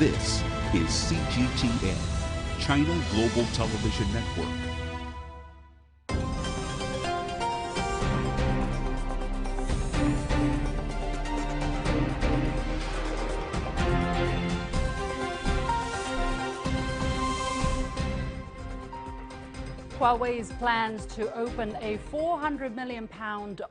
This is CGTN, China Global Television Network. Huawei's plans to open a £400 million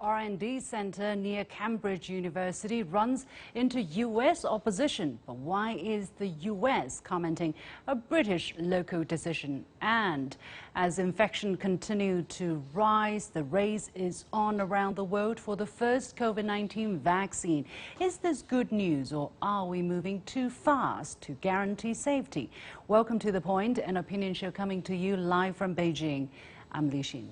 R&D center near Cambridge University runs into US opposition. But why is the US commenting a British local decision? And as infection continue to rise, the race is on around the world for the first COVID-19 vaccine. Is this good news, or are we moving too fast to guarantee safety? Welcome to The Point, an opinion show coming to you live from Beijing. I'm Liuxin.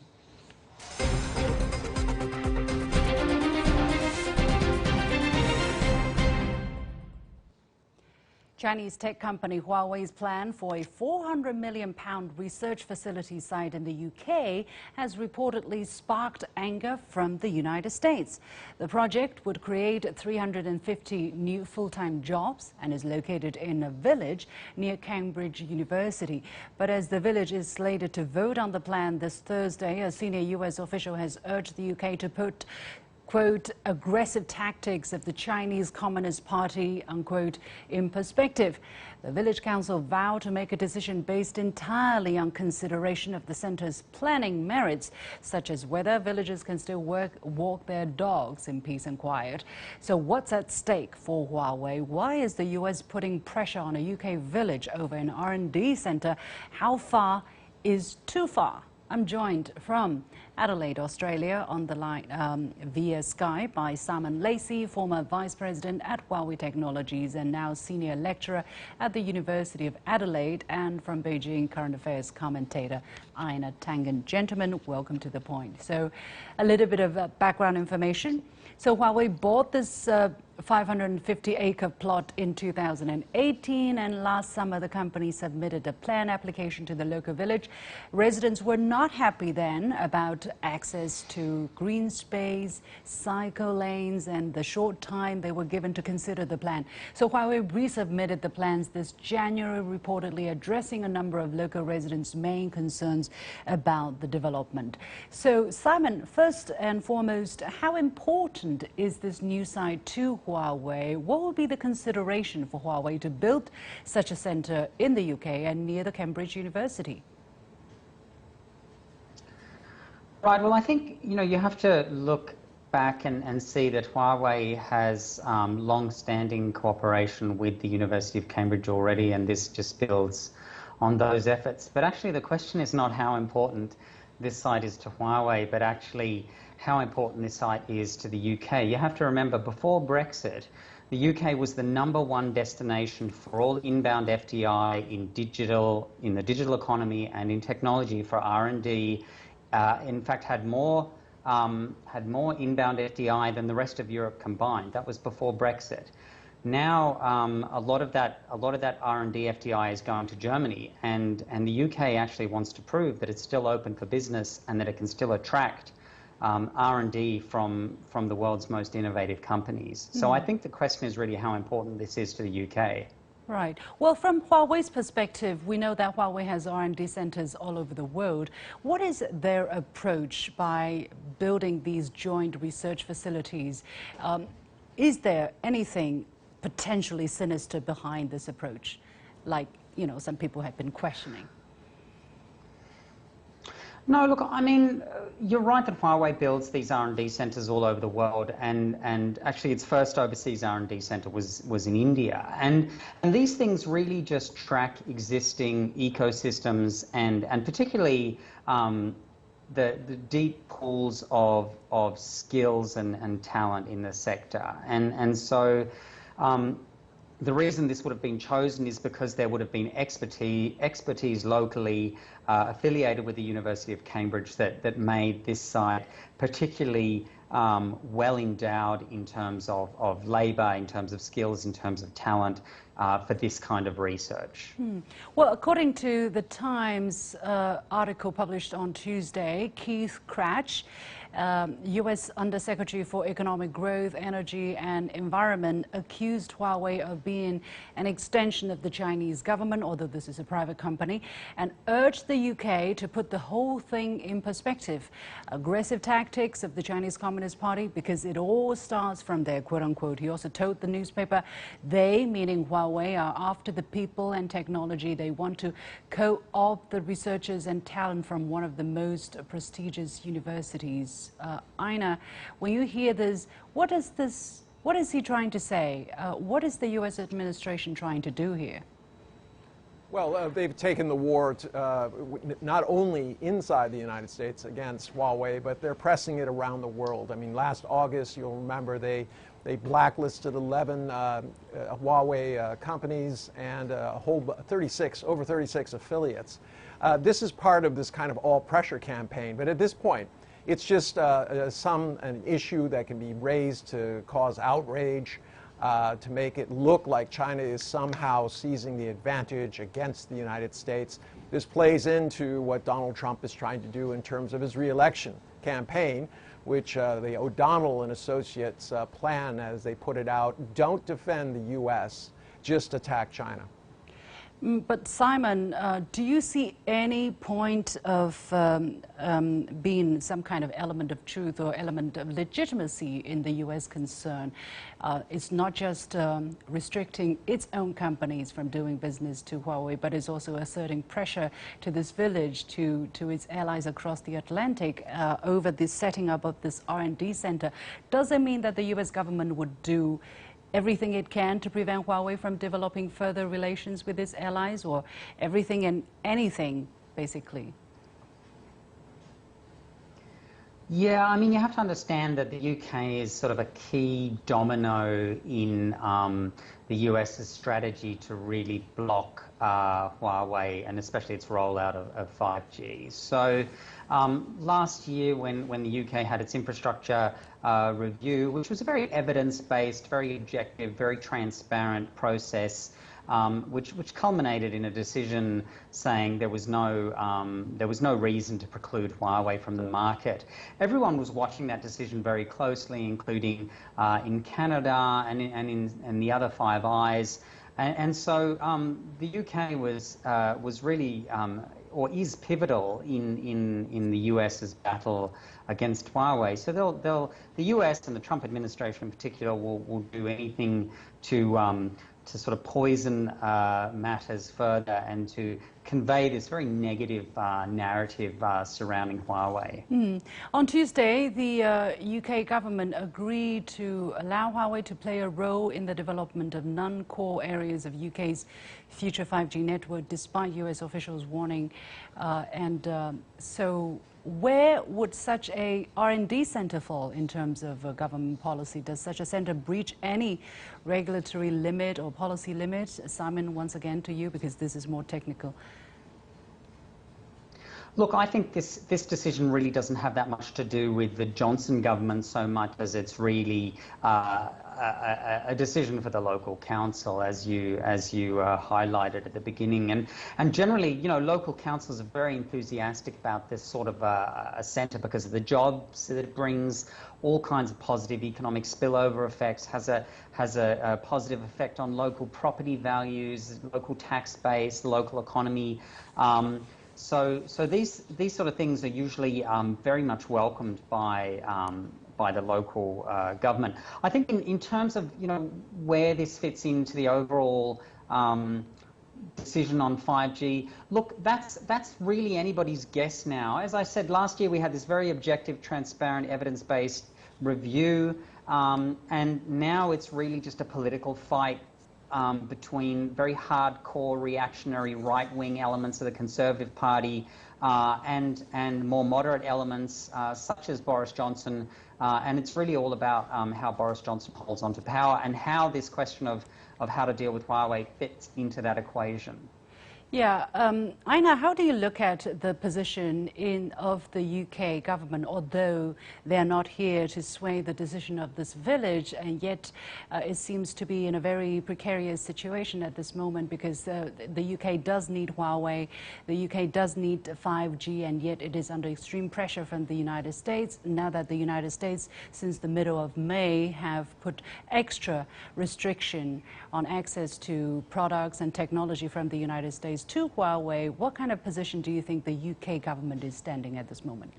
Chinese tech company Huawei's plan for a £400 million research facility site in the UK has reportedly sparked anger from the United States. The project would create 350 new full-time jobs and is located in a village near Cambridge University. But as the village is slated to vote on the plan this Thursday, a senior US official has urged the UK to put quote, aggressive tactics of the Chinese Communist Party, unquote, in perspective. The village council vowed to make a decision based entirely on consideration of the center's planning merits, such as whether villagers can still walk their dogs in peace and quiet. So what's at stake for Huawei? Why is the US putting pressure on a UK village over an R&D center? How far is too far? I'm joined from Adelaide, Australia, on the line via Skype by Simon Lacey, former Vice President at Huawei Technologies and now Senior Lecturer at the University of Adelaide, and from Beijing, current affairs commentator Ina Tangen. Gentlemen, welcome to The Point. So a little bit of background information. So Huawei bought this 550-acre plot in 2018, and last summer the company submitted a plan application to the local village. Residents were not happy then about access to green space, cycle lanes, and the short time they were given to consider the plan. So Huawei resubmitted the plans this January, reportedly addressing a number of local residents' main concerns about the development. So Simon, first and foremost, how important is this new site to Huawei? What will be the consideration for Huawei to build such a center in the UK and near the Cambridge University? Right, well, I think, you have to look back and see that Huawei has long-standing cooperation with the University of Cambridge already, and this just builds on those efforts. But actually the question is not how important this site is to Huawei, but actually how important this site is to the UK. You have to remember, before Brexit, the UK was the #1 destination for all inbound FDI in the digital economy and in technology for R&D. In fact, had more inbound FDI than the rest of Europe combined. That was before Brexit. Now, a lot of that R&D FDI is going to Germany, and the UK actually wants to prove that it's still open for business and that it can still attract R&D from the world's most innovative companies. So I think the question is really how important this is to the UK. Right. Well, from Huawei's perspective, we know that Huawei has R&D centers all over the world. What is their approach by building these joint research facilities? Is there anything potentially sinister behind this approach, like, some people have been questioning? No, look, I mean, you're right that Huawei builds these R&D centers all over the world, and actually its first overseas R&D center was in India. And these things really just track existing ecosystems and particularly the deep pools of skills and talent in the sector. And so the reason this would have been chosen is because there would have been expertise locally affiliated with the University of Cambridge that made this site particularly well endowed in terms of labour, in terms of skills, in terms of talent for this kind of research. Well, according to the Times article published on Tuesday, Keith Cratch, U.S. Undersecretary for Economic Growth, Energy and Environment accused Huawei of being an extension of the Chinese government, although this is a private company, and urged the UK to put the whole thing in perspective. Aggressive tactics of the Chinese Communist Party, because it all starts from there, quote unquote. He also told the newspaper they, meaning Huawei, are after the people and technology. They want to co-opt the researchers and talent from one of the most prestigious universities. Ina, when you hear this, what is he trying to say? What is the U.S. administration trying to do here? Well, they've taken the war not only inside the United States against Huawei, but they're pressing it around the world. I mean, last August, you'll remember, they blacklisted 11 Huawei companies and over 36 affiliates. This is part of this kind of all-pressure campaign, but at this point, it's just an issue that can be raised to cause outrage, to make it look like China is somehow seizing the advantage against the United States. This plays into what Donald Trump is trying to do in terms of his re-election campaign, which the O'Donnell and Associates plan, as they put it out, don't defend the U.S., just attack China. But Simon, do you see any point of being some kind of element of truth or element of legitimacy in the U.S. concern? It's not just restricting its own companies from doing business to Huawei, but it's also asserting pressure to this village, to its allies across the Atlantic over the setting up of this R&D center. Does it mean that the U.S. government would do everything it can to prevent Huawei from developing further relations with its allies, or everything and anything, basically? Yeah, I mean, you have to understand that the UK is sort of a key domino in the US's strategy to really block Huawei, and especially its rollout of 5G. So last year, when the UK had its infrastructure review, which was a very evidence-based, very objective, very transparent process, which culminated in a decision saying there was no reason to preclude Huawei from the market. Everyone was watching that decision very closely, including in Canada and in the other Five Eyes, and so the UK was really or is pivotal in the US's battle against Huawei. So the US and the Trump administration in particular will do anything to sort of poison matters further and to convey this very negative narrative surrounding Huawei. On Tuesday, the UK government agreed to allow Huawei to play a role in the development of non-core areas of UK's future 5G network, despite US officials warning. So where would such a R&D center fall in terms of government policy? Does such a center breach any regulatory limit or policy limit? Simon, once again to you, because this is more technical. Look, I think this decision really doesn't have that much to do with the Johnson government so much as it's really a decision for the local council, as you highlighted at the beginning. And generally, you know, local councils are very enthusiastic about this sort of a centre because of the jobs that it brings, all kinds of positive economic spillover effects, has a positive effect on local property values, local tax base, local economy. So these sort of things are usually very much welcomed by the local government. I think in terms of, you know, where this fits into the overall decision on 5G, look, that's really anybody's guess now. As I said, last year we had this very objective, transparent, evidence-based review, and now it's really just a political fight between very hardcore reactionary right-wing elements of the Conservative Party and more moderate elements such as Boris Johnson, and it's really all about how Boris Johnson holds on to power and how this question of how to deal with Huawei fits into that equation. Yeah, Aina, how do you look at the position of the UK government, although they're not here to sway the decision of this village, and yet it seems to be in a very precarious situation at this moment because the UK does need Huawei, the UK does need 5G, and yet it is under extreme pressure from the United States. Now that the United States, since the middle of May, have put extra restriction on access to products and technology from the United States to Huawei, what kind of position do you think the UK government is standing at this moment?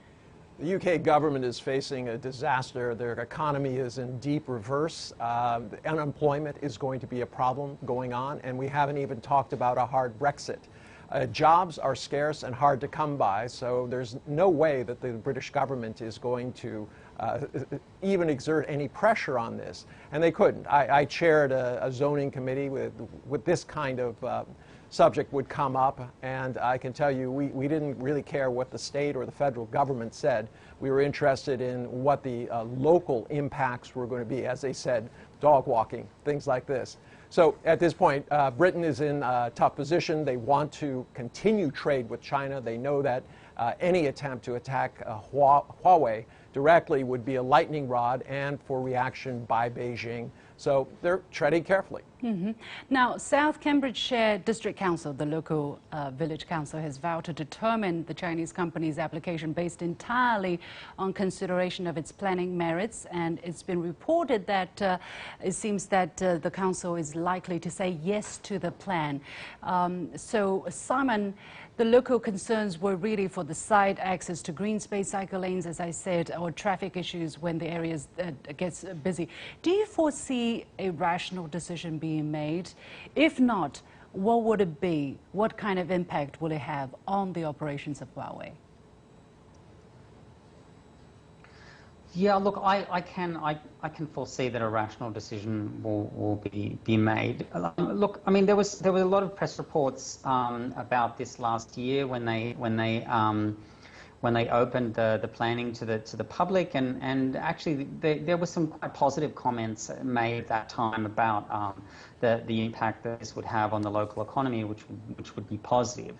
The UK government is facing a disaster. Their economy is in deep reverse. Unemployment is going to be a problem going on, and we haven't even talked about a hard Brexit. Jobs are scarce and hard to come by, so there's no way that the British government is going to even exert any pressure on this, and they couldn't. I chaired a zoning committee with this kind of subject would come up, and I can tell you we didn't really care what the state or the federal government said. We were interested in what the local impacts were going to be, as they said, dog walking, things like this. So at this point, Britain is in a tough position. They want to continue trade with China. They know that any attempt to attack Huawei directly would be a lightning rod and for reaction by Beijing. So they're treading carefully. Mm-hmm. Now, South Cambridgeshire District Council, the local village council, has vowed to determine the Chinese company's application based entirely on consideration of its planning merits. And it's been reported that it seems that the council is likely to say yes to the plan. So, Simon, the local concerns were really for the site access to green space, cycle lanes, as I said, or traffic issues when the area gets busy. Do you foresee a rational decision being made? If not, what would it be? What kind of impact will it have on the operations of Huawei? Yeah, look, I can foresee that a rational decision will be made. Look, I mean, there were a lot of press reports about this last year when they opened the planning to the public, and actually there were some quite positive comments made at that time about the impact that this would have on the local economy, which would be positive.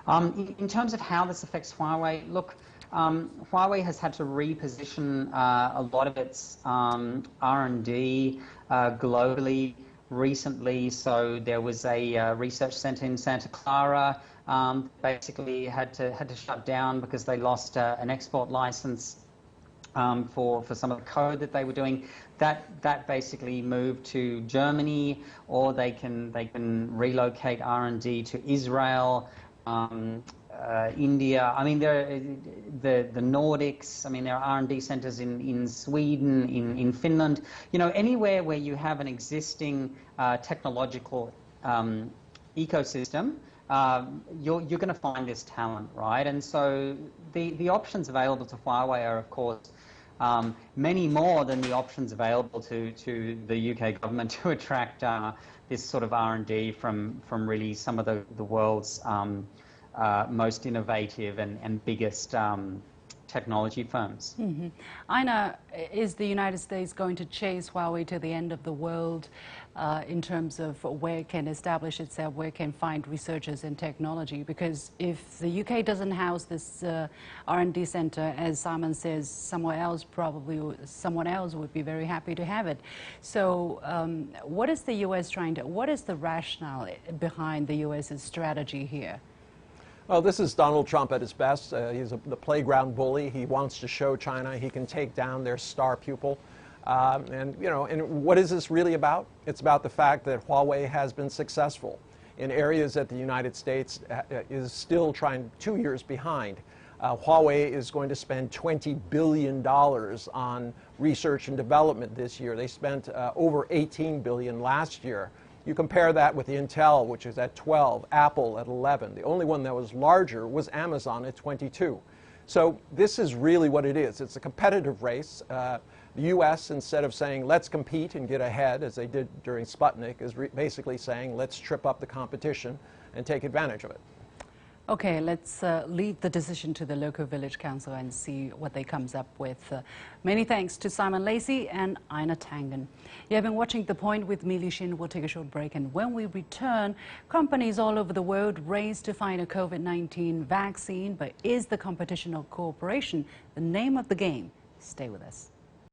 In terms of how this affects Huawei, look. Huawei has had to reposition a lot of its R&D globally recently. So there was a research center in Santa Clara basically had to shut down because they lost an export license for some of the code that they were doing. That basically moved to Germany, or they can relocate R&D to Israel. India, I mean, the Nordics, I mean, there are R&D centers in Sweden, in Finland, you know, anywhere where you have an existing technological ecosystem, you're going to find this talent, right? And so the options available to Huawei are, of course, many more than the options available to the UK government to attract this sort of R&D from really some of the world's most innovative and biggest technology firms. Mm-hmm. Aina, is the United States going to chase Huawei to the end of the world in terms of where it can establish itself, where it can find researchers in technology? Because if the UK doesn't house this R&D center, as Simon says, someone else would be very happy to have it. So what is the US trying to, what is the rationale behind the US's strategy here? Well, this is Donald Trump at his best. He's the playground bully. He wants to show China he can take down their star pupil. And what is this really about? It's about the fact that Huawei has been successful in areas that the United States is still 2 years behind. Huawei is going to spend $20 billion on research and development this year. They spent over $18 billion last year. You compare that with Intel, which is at 12, Apple at 11. The only one that was larger was Amazon at 22. So this is really what it is. It's a competitive race. The U.S., instead of saying, let's compete and get ahead, as they did during Sputnik, is basically saying, let's trip up the competition and take advantage of it. Okay, let's leave the decision to the local village council and see what they comes up with. Many thanks to Simon Lacey and Ina Tangen. You have been watching The Point with me, Liuxin. We'll take a short break, and when we return, companies all over the world race to find a COVID-19 vaccine. But is the competition or cooperation the name of the game? Stay with us.